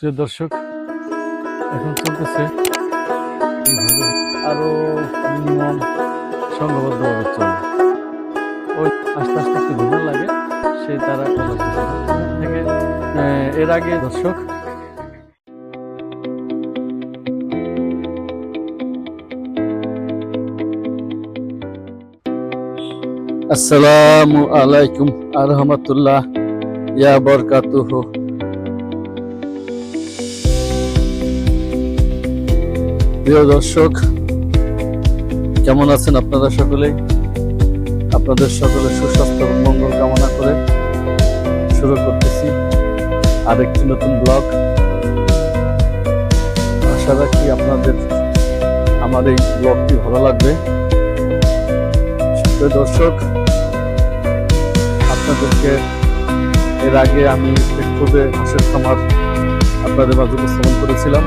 প্রিয় দর্শক, এখন চলতেছে এইভাবে আরো মিনিমাম সংঘবদ্ধভাবে চলে। ওই আস্তে আস্তে একটু ঘুমার লাগে, সে তারা থেকে এর আগে দর্শক আসসালামু আলাইকুম আরহামাতুল্লাহ ইয়া বরকাতুহু। প্রিয় দর্শক, কেমন আছেন আপনারা সকলেই? আপনাদের সকলের সুস্বাস্থ্য ও মঙ্গল কামনা করে শুরু করতেছি আরেকটি নতুন ব্লগ। আশা রাখি আপনাদের আমার এই ব্লগটি ভালো লাগবে। প্রিয় দর্শক, আপনাদেরকে এর আগে আমি খুবই হাঁসের খামার আপনাদের মাঝে উপস্থাপন করেছিলাম।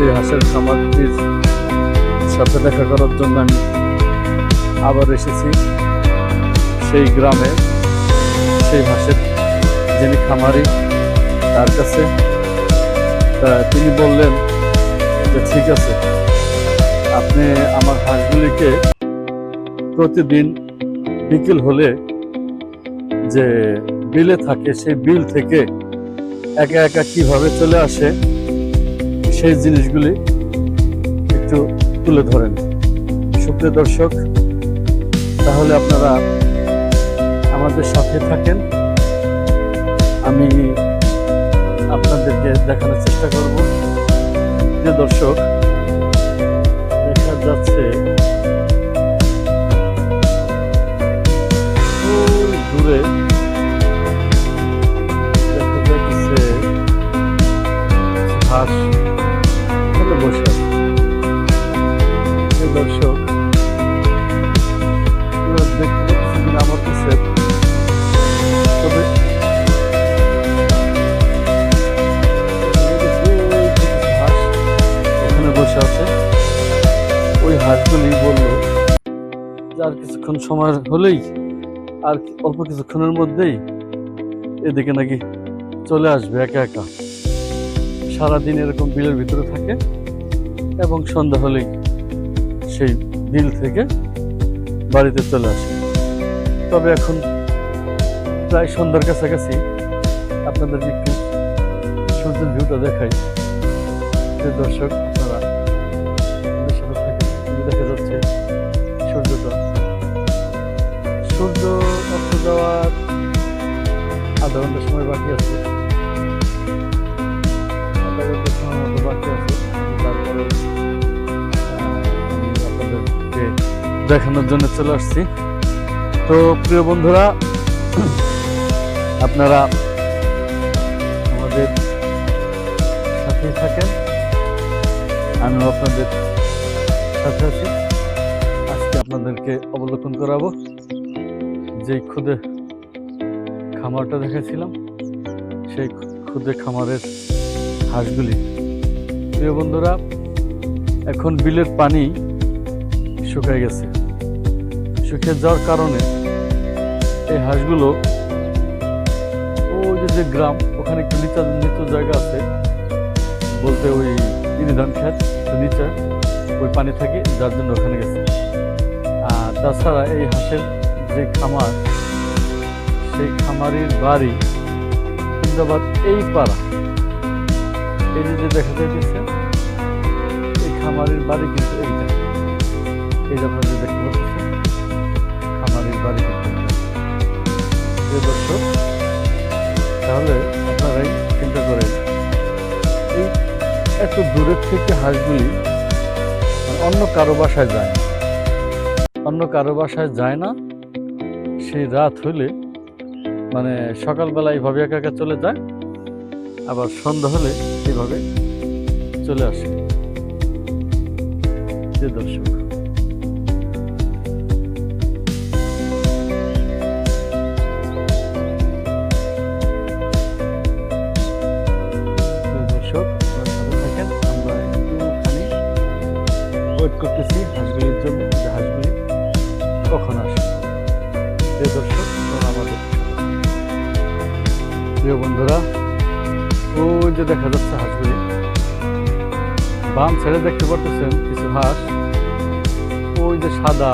সেই হাঁসের খামারটির সাথে দেখা করার জন্য আমি আবার এসেছি সেই গ্রামে, সেই হাঁসের যিনি খামারি তার কাছে। তিনি বললেন যে ঠিক আছে, আপনি আমার হাঁসগুলিকে প্রতিদিন বিকেল হলে যে বিলে থাকে সেই বিল থেকে একা একা কিভাবে চলে আসে সেই জিনিসগুলি একটু তুলে ধরেন। সুপ্রিয় দর্শক, তাহলে আপনারা আমাদের সাথে থাকেন, আমি আপনাদেরকে দেখানোর চেষ্টা করব। যে দর্শক, দেখা যাচ্ছে দূরে দেখা যাচ্ছে হাঁস বসে আছে। দর্শক, দেখতে পাচ্ছি আমার কাছে, তবে হাঁস ওখানে বসে আছে। ওই হাঁসগুলি বলল যে আর কিছুক্ষণ সময় হলেই, আর অল্প কিছুক্ষণের মধ্যেই এদিকে নাকি চলে আসবে একা একা। সারাদিন এরকম বিলের ভিতরে থাকে এবং সন্ধ্যা হলেই সেই বিল থেকে বাড়িতে চলে আসে। তবে এখন প্রায় সন্ধ্যার কাছাকাছি, আপনাদেরকে একটু সূর্যের ভিউটা দেখাই। যে দর্শক, আপনারা দেখা যাচ্ছে সূর্যটা, সূর্য অস্ত যাওয়ার আধা ঘন্টা সময় বাকি আছে, আধা ঘন্টা সময় মতো বাকি আছে। তারপরে আমি আপনাদেরকে দেখানোর জন্য চলে আসছি। তো প্রিয় বন্ধুরা, আপনারা আমাদের সাথেই থাকেন, আমিও আপনাদের সাথে আছি। আজকে আপনাদেরকে অবলোকন করাবো যে খুদে খামারটা দেখেছিলাম, সেই খুদে খামারের হাঁসগুলি। প্রিয় বন্ধুরা, এখন বিলের পানি শুকিয়ে গেছে। শুকিয়ে যাওয়ার কারণে এই হাঁসগুলো ওই যে গ্রাম, ওখানে একটু নিচু জায়গা আছে, বলতে ওই ধান খেত নিচে ওই পানি থাকে, যার জন্য ওখানে গেছে। আর তাছাড়া এই হাঁসের যে খামার, সেই খামারের বাড়ি জিন্দাবাদ এই পাড়া, এই যে দেখা যাইতেছে এই খামারের বাড়ি কিন্তু এইটা, এই যে আপনারা দেখতে পাচ্ছেন খামারের বাড়ি কিন্তু। দর্শক, তাহলে আপনারাই চিন্তা করেন, এই এত দূরের থেকে হাঁসগুলি অন্য কারো বাসায় যায় না, অন্য কারো বাসায় যায় না। সেই রাত হলে মানে সকালবেলা এইভাবে একা একা চলে যায়, আবার সন্ধ্যা হলে এইভাবে চলে আসে। যে দর্শক, আমরা একটুখানি ওয়েট করতেছি হাঁসগুলির জন্য, যে হাঁসগুলি কখন আসে। যে দর্শক, আমাদের প্রিয় বন্ধুরা, ওই যে দেখা যাচ্ছে হাঁসগুলি, বাম সাইডে দেখতে পারতেছেন কিছু হাঁস, ওই যে সাদা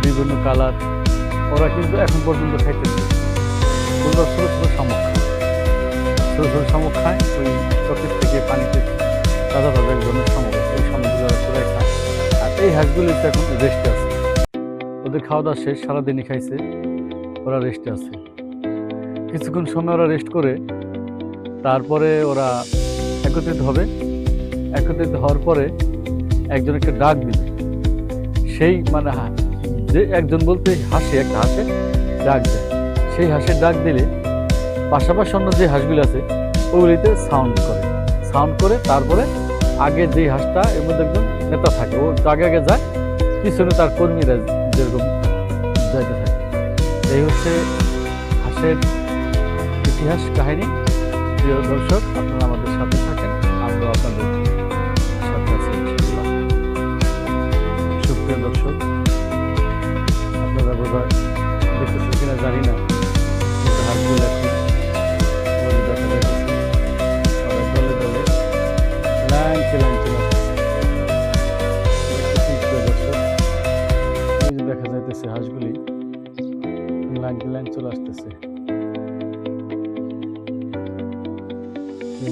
বিভিন্ন কালার, ওরা কিন্তু এখন পর্যন্ত খাইতেছে। ওরা ছোটো ছোটো শামুক খায়, ছোটো ছোটো শামুক খায়, ওই চকের থেকে পানিতে তাজা তাজা এক ধরনের শামুক আছে, ওই শামুকগুলো ওরা চুরাই খায়। আর এই হাঁসগুলি তো এখন রেস্টে আছে, ওদের খাওয়া দাওয়া শেষ, সারাদিনই খাইছে, ওরা রেস্টে আছে। কিছুক্ষণ সময় ওরা রেস্ট করে তারপরে ওরা একত্রিত হবে। একত্রিত হওয়ার পরে একজন একটা ডাক দিবে, সেই মানে যে একজন বলতে হাসে, একটা হাসে ডাক দেয়, সেই হাঁসের ডাক দিলে পাশাপাশি অন্য যে হাঁসগুলি আছে ওগুলিতে সাউন্ড করে, সাউন্ড করে তারপরে আগে যে হাঁসটা, এর মধ্যে একজন নেতা থাকে, ও আগে আগে যায়, পিছনে তার কর্মীরা যেরকম যাইতে থাকে। এই হচ্ছে হাঁসের ইতিহাস কাহিনী। প্রিয় দর্শক, আপনারা আমাদের সাথে থাকেন, আমরা আপনাদের সাথে আছি ইনশাআল্লাহ। সুপ্রিয় দর্শক, আপনারা বোধহয় দেখতেছেন কিনা জানি না, কিন্তু হাঁসগুলো এখন দেখা যাইতেছে ওরা দলে দলে লাইনকে লাইন চলে আসতেছে। প্রিয় দর্শক, ওই যে দেখা যাইতেছে হাঁসগুলি লাইনকে লাইন চলে আসতেছে।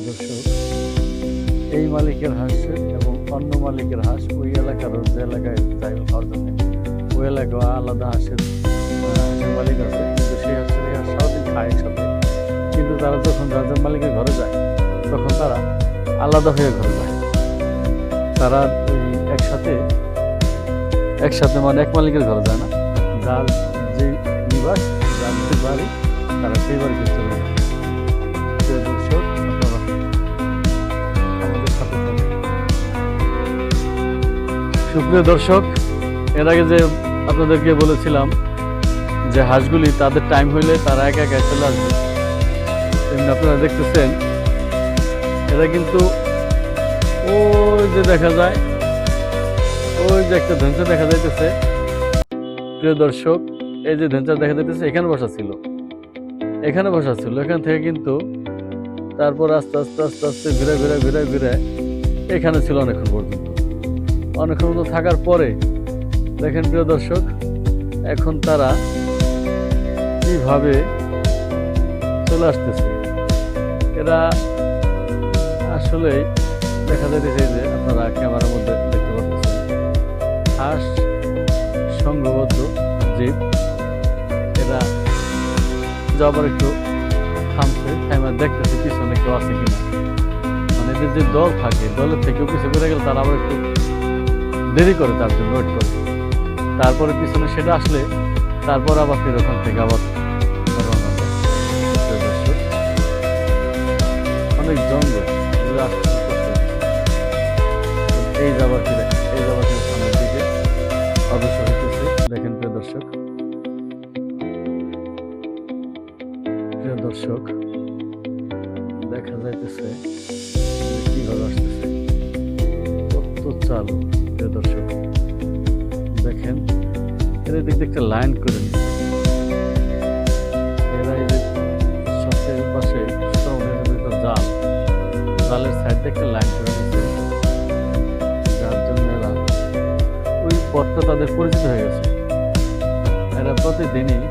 দর্শক, এই মালিকের হাঁস এবং অন্য মালিকের হাঁস ওই এলাকার, যে এলাকায় যাই খাওয়ার জন্য, ওই এলাকায় আলাদা হাঁসের মালিক আছে, কিন্তু সেই হাঁসের এই হাঁস সারাদিন খায় একসাথে। কিন্তু তারা যখন রাজার মালিকের ঘরে যায় তখন তারা আলাদা হয়ে ঘরে যায়, তারা ওই একসাথে মানে এক মালিকের ঘরে যায় না, যার যে নিবাস, যার যে বাড়ি, তারা সেই বাড়িতে চলে যায়। দর্শক, সুপ্রিয় দর্শক, এর আগে যে আপনাদেরকে বলেছিলাম যে হাঁসগুলি তাদের টাইম হইলে তারা একা একা চলে আসবে, তেমনি আপনারা দেখতেছেন এরা কিন্তু ওই যে দেখা যায়, ওই যে একটা ধেঞ্চা দেখা যাইতেছে। প্রিয় দর্শক, এই যে ধেঞ্চা দেখা যাইতেছে এখানে বসা ছিল, এখান থেকে কিন্তু তারপর আস্তে আস্তে আস্তে আস্তে ঘুরে ঘুরে ঘুরে ঘুরে এখানে ছিল অনেকক্ষণ পর্যন্ত থাকার পরে দেখেন প্রিয় দর্শক, এখন তারা কিভাবে চলে আসতেছে। এরা আসলে দেখা যাইতেছে যে আপনারা ক্যামেরার মধ্যে দেখতে পাচ্ছেন, হাঁস সংঘবদ্ধ জীব। এরা যাবার একটু থামছে, দেখতেছে পিছনে কেউ আছে কিনা, মানে এদের যে দল থাকে, দলের থেকেও পিছনে বেড়ে গেলে তারা আবার একটু দেরি করে, তার জন্য ওয়েট করে, তারপরে পিছনে সেটা আসলে তারপর আবার ফের ওখান থেকে আবার রওনা দেয়। অনেক জঙ্গল, এই যাবার ফিরে সামনের দিকে অগ্রসর হইতেছে। দেখেন প্রিয় দর্শক, দেখা যাইতেছে কিভাবে আসতেছে, কত চালু। প্রিয় দর্শক, দেখেন এর দিক দিয়ে একটা লাইন করে নিচ্ছে, এরা এই যে সবচেয়ে পাশে জালের সাইড দিয়ে একটা লাইন করে নিচ্ছে, যার জন্য এরা ওই পথটা তাদের পরিচিত হয়ে গেছে। এরা প্রতিদিনই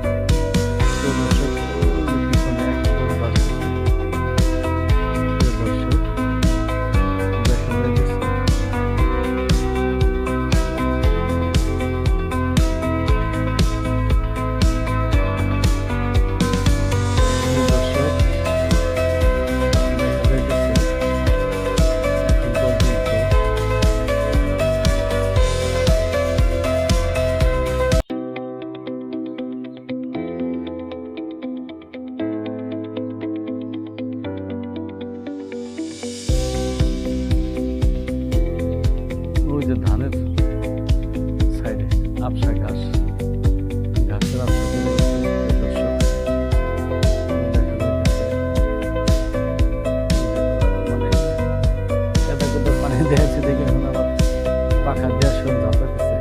ওই যে ধানের সাইডে আপসা ঘাসের আপসা মানে পানি দেখাচ্ছে দেখে এখন আবার পাখা দেওয়ার শুরু ঝাঁপাইতেছে।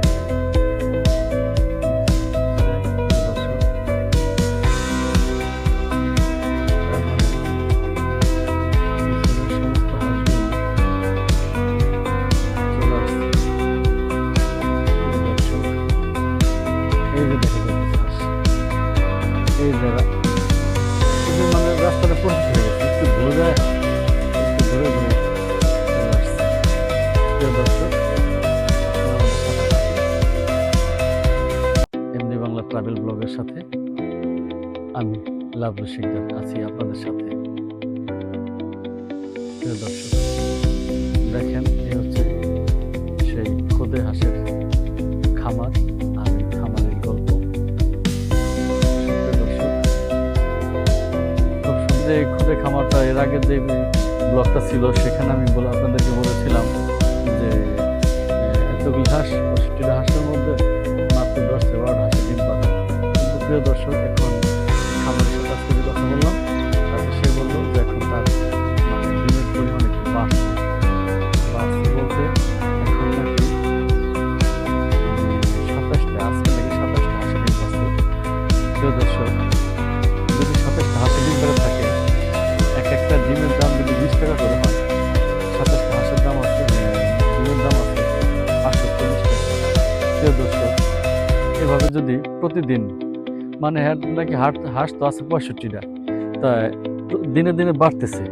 ডাবলু শিকদার আছি আপনাদের সাথে। প্রিয় দর্শক, দেখেন এই হচ্ছে সেই খোদে হাঁসের খামার আর এই খামারের গল্প। প্রিয় দর্শক, খুব সুন্দর এই খোদে খামারটা, এর আগে যে ব্লগটা ছিল সেখানে আমি আপনাদেরকে বলেছিলাম যে এতগুলি হাঁস, 65টা হাঁসের মধ্যে মাত্র 10 থেকে 12টা হাঁসের ডিম পারে। কিন্তু প্রিয় দর্শক, এখন খামারের সাথে আজকে যে কথা বললাম তাতে সে বললো যে এখন তার মানে ডিমের পরিমাণ একটু বাড়ছে বলতে এখন নাকি 27টা, আজকে নাকি 27টা হাঁসের ডিম পাচ্ছে। প্রিয় দর্শক, যদি 27টা হাঁসের ডিম পেড়ে থাকে, এক একটা ডিমের দাম যদি 20 টাকা করে হয়, 27টা হাঁসের দাম আছে, ডিমের দাম আছে 540 টাকা। প্রিয় দর্শক, এভাবে যদি প্রতিদিন মানে নাকি হাঁস তো আছে 65টা, তা দিনে দিনে বাড়তেছে,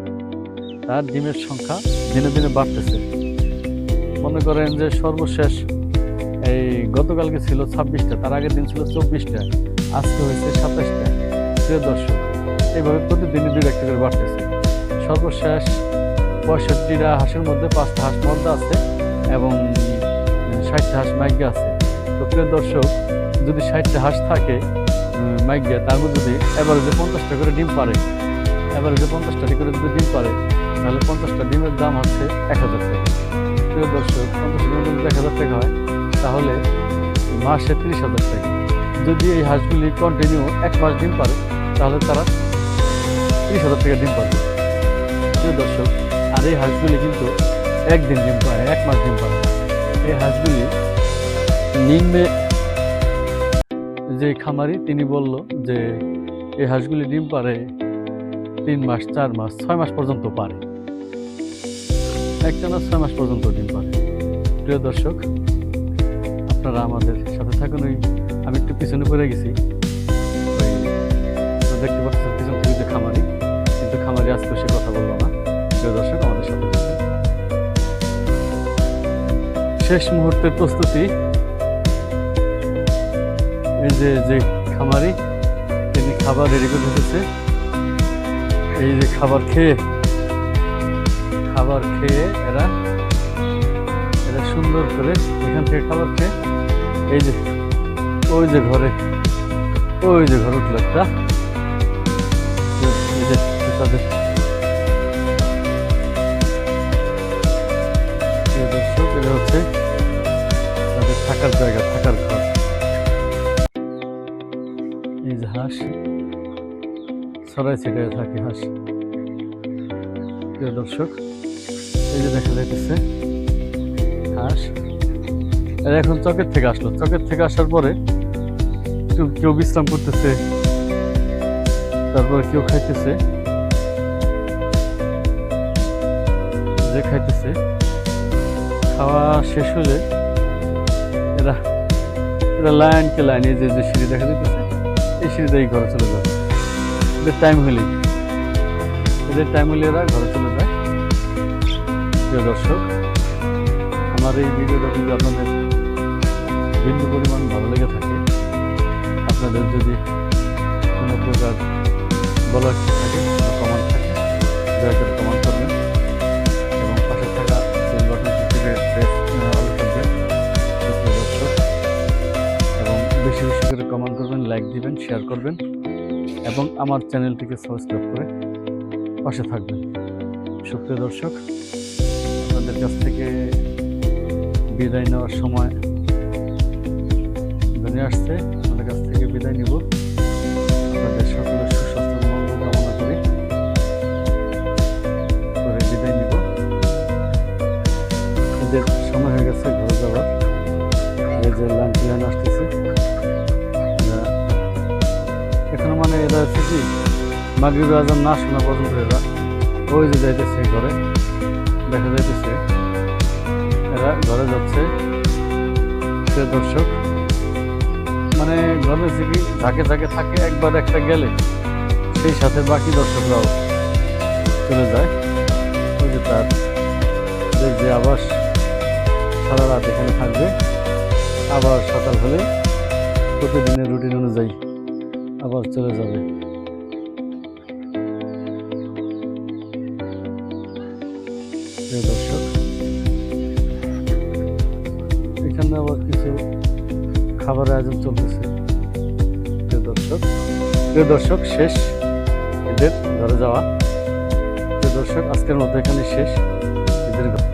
তার ডিমের সংখ্যা দিনে দিনে বাড়তেছে। মনে করেন যে সর্বশেষ এই গতকালকে ছিল 26টা, তার আগের দিন ছিল 24টা, আজকে হয়েছে 27টা। প্রিয় দর্শক, এইভাবে প্রতিদিনই 2 একটা করে বাড়তেছে। সর্বশেষ 65টা হাঁসের মধ্যে 5টা হাঁস মর্দা আছে এবং 60টা হাঁস মাইগ্যা আছে। তো প্রিয় দর্শক, যদি 60টা হাঁস থাকে মাইগ্যা, তার মধ্যে যদি এভারেজে 50টা করে ডিম পারে, এভারেজে 50টা করে যদি ডিম পারে, তাহলে 50টা ডিমের দাম হচ্ছে 1000 টাকা। প্রিয় দর্শক, 50টা ডিমের যদি 1000 টাকা হয়, তাহলে মাসে 30,000 টাকা। যদি এই হাঁসগুলি কন্টিনিউ 1 মাস ডিম পারে, তাহলে তারা 30,000 টাকা ডিম পাবে। প্রিয় দর্শক, আর এই হাঁসগুলি কিন্তু একদিন ডিম পায়, 1 মাস ডিম পায়। এই হাঁসগুলি নিম্নে যে খামারি তিনি বলল যে এই হাঁসগুলি ডিম পারে 3 মাস, 4 মাস, 6 মাস পর্যন্ত পারে, একটানা 6 মাস পর্যন্ত ডিম পারে। প্রিয় দর্শক, আপনারা আমাদের সাথে থাকুন। আমি একটু পিছনে পড়ে গেছি, দেখতে পাচ্ছেন পিছন থেকে যে খামারি, কিন্তু খামারি আজকে সে কথা বললো না। প্রিয় দর্শক, আমাদের সাথে থাকুন। শেষ মুহূর্তের প্রস্তুতি, এই যে খামারি তিনি খাবার রেডি করে দিতেছে। এই যে খাবার খেয়ে এরা সুন্দর করে এখান থেকে খাবার খেয়ে এই যে ওই যে ঘরে উঠলো একটা, এই যে তাদের দর্শক, এটা হচ্ছে তাদের থাকার জায়গা, থাকার ঘর। এই যে হাঁস ছড়াই ছিটায় থাকে হাঁস। প্রিয় দর্শক, এই যে দেখা যাইতেছে হাঁস, এরা এখন চকের থেকে আসলো। চকের থেকে আসার পরে কেউ বিশ্রাম করতেছে, তারপরে কেউ খাইতেছে। যে খাইতেছে, খাওয়া শেষ হলে এরা লাইনকে লাইন, এই যে সিঁড়ি দেখা যাইতেছে, এই সিঁড়িতে এই ঘরে চলে যাবে। এদের টাইম হলে এরা ঘরে চলে যায়। প্রিয় দর্শক, আমার এই ভিডিওটা যদি আপনাদের বিন্দু পরিমাণ ভালো লেগে থাকে, আপনাদের যদি কোনো প্রকার বলার থাকে, কোনো কমেন্ট থাকে, দয়া করে কমেন্ট করবেন এবং পাশে থাকা বেল বাটনটি টিপে প্রেস অল করবেন। প্রিয় দর্শক, এবং বেশি বেশি করে কমেন্ট করবেন, লাইক দিবেন, শেয়ার করবেন এবং আমার চ্যানেলটিকে সাবস্ক্রাইব করে পাশে থাকবেন। সুপ্রিয় দর্শক, আপনাদের কাছ থেকে বিদায় নেওয়ার সময় ধরে আসছে। আপনাদের কাছ থেকে বিদায় নিব। আপনাদের সকলের সুস্বাস্থ্য মঙ্গল কামনা করে বিদায় নিব। এদের সময় হয়ে গেছে ঘরে যাওয়ার। এই যে লাইন আসতেছে, এখনো মানে এরা হচ্ছে কি মাগরিবের আজান না শোনা পর্যন্ত এরা ওই যে যাইতেছে ঘরে, দেখা যাইতেছে এরা ঘরে যাচ্ছে। প্রিয় দর্শক, মানে ঘরে হচ্ছে কি ঝাঁকে থাকে, একবার একটা গেলে সেই সাথে বাকি দর্শকরাও চলে যায়। ওই যে তার যে আবাস, সারা রাত এখানে থাকবে, আবার সকাল হলে প্রতিদিনের রুটিন অনুযায়ী আবার চলে যাবে। প্রিয় দর্শক, এখানে আবার কিছু খাবারের আয়োজন চলতেছে। প্রিয় দর্শক, শেষ ঈদের ঘরে যাওয়া। প্রিয় দর্শক, আজকের মতো এখানে শেষ ঈদের ঘর।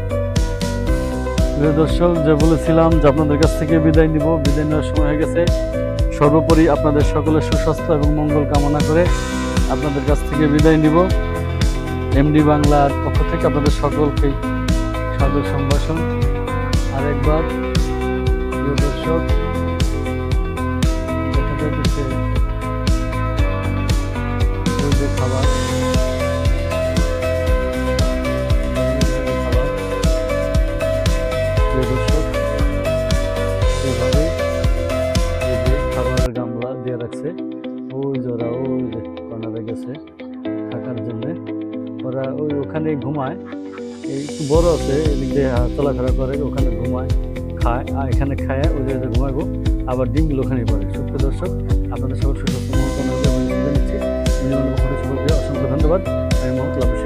প্রিয় দর্শক, যে বলেছিলাম যে আপনাদের কাছ থেকে বিদায় নিব, বিদায় নেওয়ার সময় হয়ে গেছে। সর্বোপরি আপনাদের সকলের সুস্বাস্থ্য এবং মঙ্গল কামনা করে আপনাদের কাছ থেকে বিদায় নিব। এমডি বাংলার পক্ষ থেকে আপনাদের সকলকে সাদর সম্ভাষণ। আরেকবার প্রিয় দর্শক, দেখা যাচ্ছে ওই যে খাবার প্রিয় দর্শক, এইভাবে এই যে খাবারের গামলা দিয়ে রাখছে। ওই যে ওরা ওই যে কর্নারে গেছে থাকার জন্যে। ওরা ওখানে ঘুমায়, এই একটু বড় আছে, এদিক দিয়ে চলাফেরা করে, ওখানে ঘুমায়, খায়, আর এখানে খায়, ওই জায়গায় ঘুমাইবো, আবার ডিমগুলো ওখানেই পড়ে। সুপ্রিয় দর্শক, আপনাদের সকল সুস্বাস্থ্য মঙ্গল কামনা করে নিচ্ছি। সকলকে অসংখ্য ধন্যবাদ। আমি মোহাম্মদ লাভের